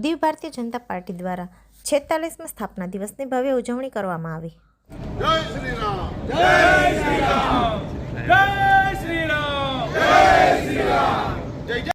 Diu Bharatiya Janata party દ્વારા 46મા સ્થાપના દિવસની ભવ્ય ઉજવણી કરવામાં આવી। જય શ્રી રામ, જય શ્રી રામ, જય શ્રી રામ, જય શ્રી રામ, જય જય।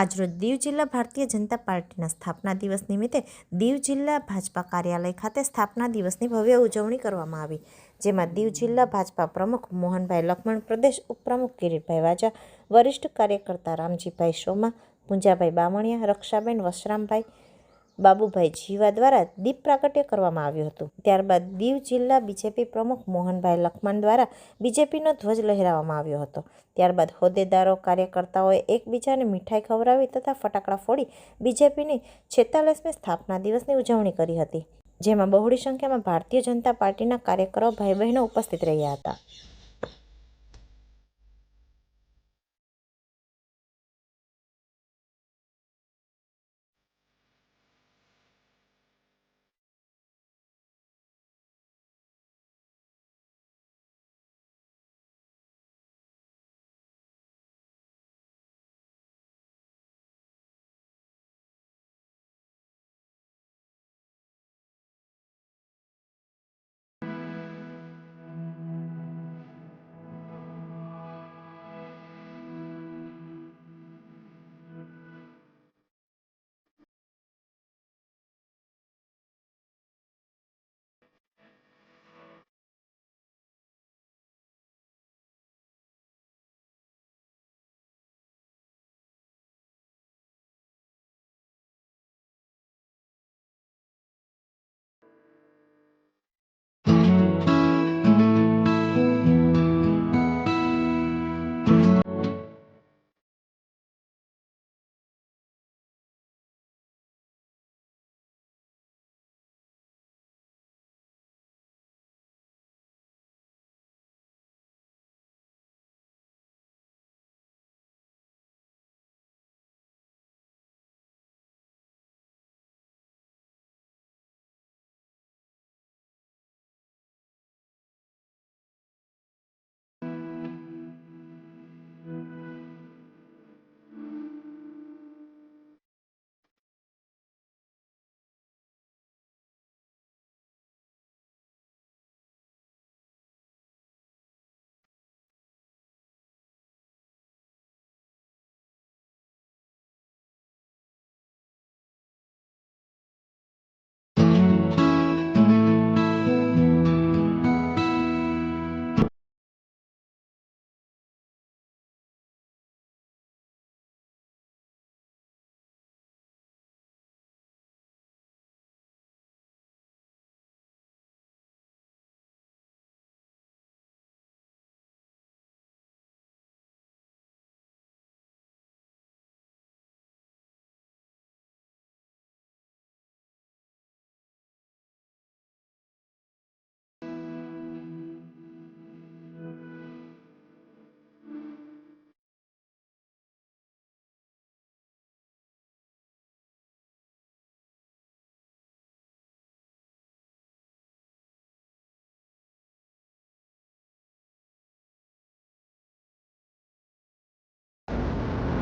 આજરોજ દીવ જિલ્લા ભારતીય જનતા પાર્ટીના સ્થાપના દિવસ નિમિત્તે દીવ જિલ્લા ભાજપા કાર્યાલય ખાતે સ્થાપના દિવસની ભવ્ય ઉજવણી કરવામાં આવી, જેમાં દીવ જિલ્લા ભાજપા પ્રમુખ મોહનભાઈ લખમણ, પ્રદેશ ઉપપ્રમુખ કિરીટભાઈ વાજા, વરિષ્ઠ કાર્યકર્તા રામજીભાઈ સોમા, પૂંજાભાઈ બામણિયા, રક્ષાબેન વશરામભાઈ, બાબુભાઈ જીવા દ્વારા દીપ પ્રાગટ્ય કરવામાં આવ્યું હતું। ત્યારબાદ દીવ જિલ્લા બીજેપી પ્રમુખ મોહનભાઈ લખમણ દ્વારા બીજેપીનો ધ્વજ લહેરાવવામાં આવ્યો હતો। ત્યારબાદ હોદ્દેદારો, કાર્યકર્તાઓએ એકબીજાને મીઠાઈ ખવડાવી તથા ફટાકડા ફોડી બીજેપીની 46મી સ્થાપના દિવસની ઉજવણી કરી હતી, જેમાં બહોળી સંખ્યામાં ભારતીય જનતા પાર્ટીના કાર્યકરો, ભાઈ બહેનો ઉપસ્થિત રહ્યા હતા।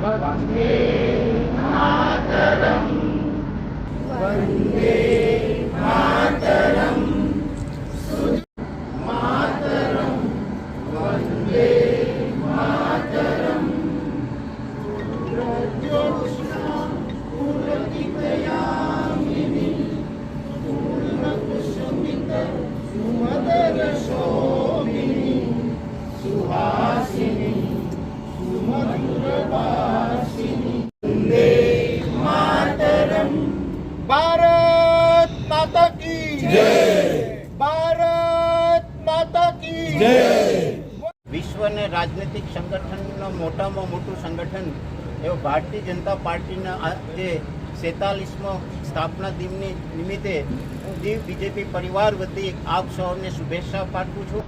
વંદે માતરમ, વંદે માતરમ, માતરમ, વંદે માતરમ, પ્રજ્યોત્સ્ના પુલકિતયામિની, પૂર્ણકુસુમિત સુમધર શોભિની, સુહાસિની, સુમધુરભાષિની, વંદે માતરમ। ભારત માતા કી જય, ભારત માતા કી જય। વિશ્વ અને રાજનૈતિક સંગઠનનું મોટામાં મોટું સંગઠન એવું ભારતીય જનતા પાર્ટીના આજે 46મો સ્થાપના દિનની નિમિત્તે હું દીવ બીજેપી પરિવાર વતી આપ સૌને શુભેચ્છા પાઠવું છું।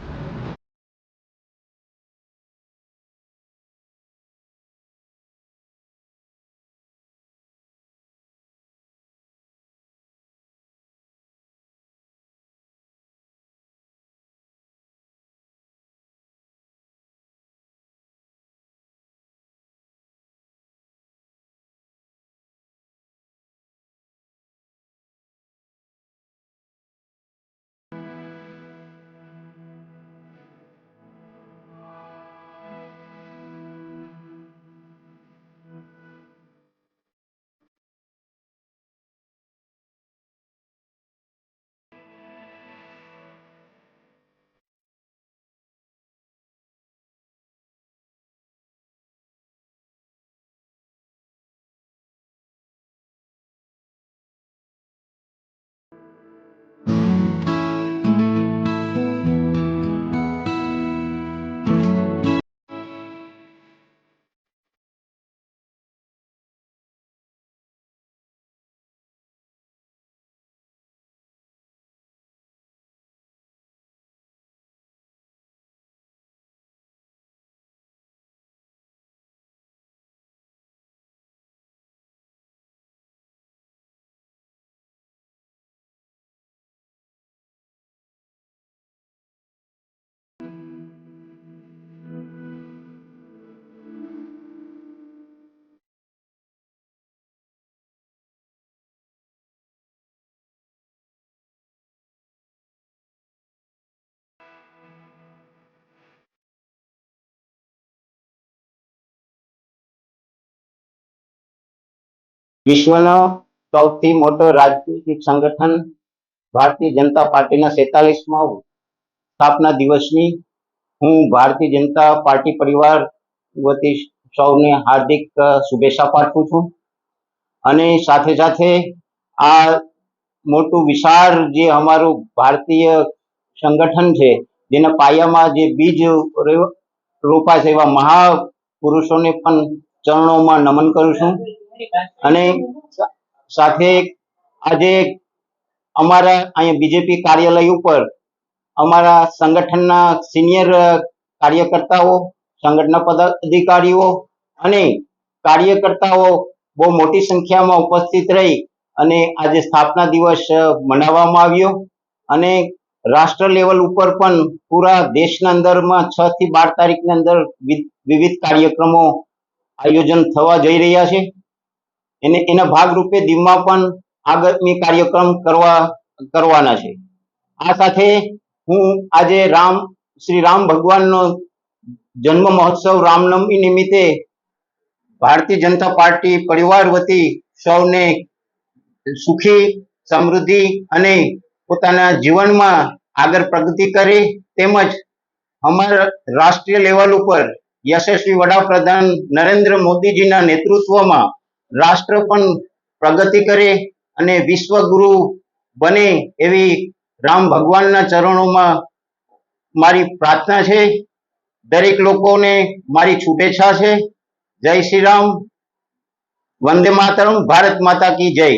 વિશ્વનો સૌથી મોટો રાજનીતિક સંગઠન ભારતીય જનતા પાર્ટીના 46મા સ્થાપના દિવસની હું ભારતીય જનતા પાર્ટી પરિવાર વતી સૌને હાર્દિક શુભેચ્છા પાઠવું છું. અને સાથે સાથે આ મોટું વિશાળ જે અમારું ભારતીય સંગઠન છે, જેના પાયામાં જે બીજ રોપાય છે, એવા મહાપુરુષોને પણ ચરણોમાં નમન કરું છું. અને સાથે આજે અમારા અહીંયા બીજેપી કાર્યાલય ઉપર અમારા સંગઠનના સિનિયર કાર્યકર્તાઓ, સંગઠનના પદાધિકારીઓ અને કાર્યકર્તાઓ બહુ મોટી સંખ્યામાં ઉપસ્થિત રહી અને આજે સ્થાપના દિવસ મનાવવામાં આવ્યો. અને રાષ્ટ્ર લેવલ ઉપર પણ પૂરા દેશના અંદરમાં 6 થી 12 તારીખની અંદર વિવિધ કાર્યક્રમો આયોજન થવા જઈ રહ્યા છે. એના ભાગરૂપે દીવમાં પણ આગામી કાર્યક્રમ કરવાના છે. આ સાથે હું આજે શ્રી રામ ભગવાનનો જન્મ મહોત્સવ રામનવમી નિમિત્તે ભારતીય જનતા પાર્ટી પરિવાર વતી સૌને સુખી, સમૃદ્ધિ અને પોતાના જીવનમાં આગળ પ્રગતિ કરે, તેમજ અમારા રાષ્ટ્રીય લેવલ ઉપર યશસ્વી વડાપ્રધાન નરેન્દ્ર મોદીજીના નેતૃત્વમાં રાષ્ટ્ર પણ પ્રગતિ કરે અને વિશ્વગુરુ બને એવી રામ ભગવાનના ચરણોમાં મારી પ્રાર્થના છે. દરેક લોકોને મારી શુભેચ્છા છે. જય શ્રી રામ, વંદે માતરમ, ભારત માતા કી જય.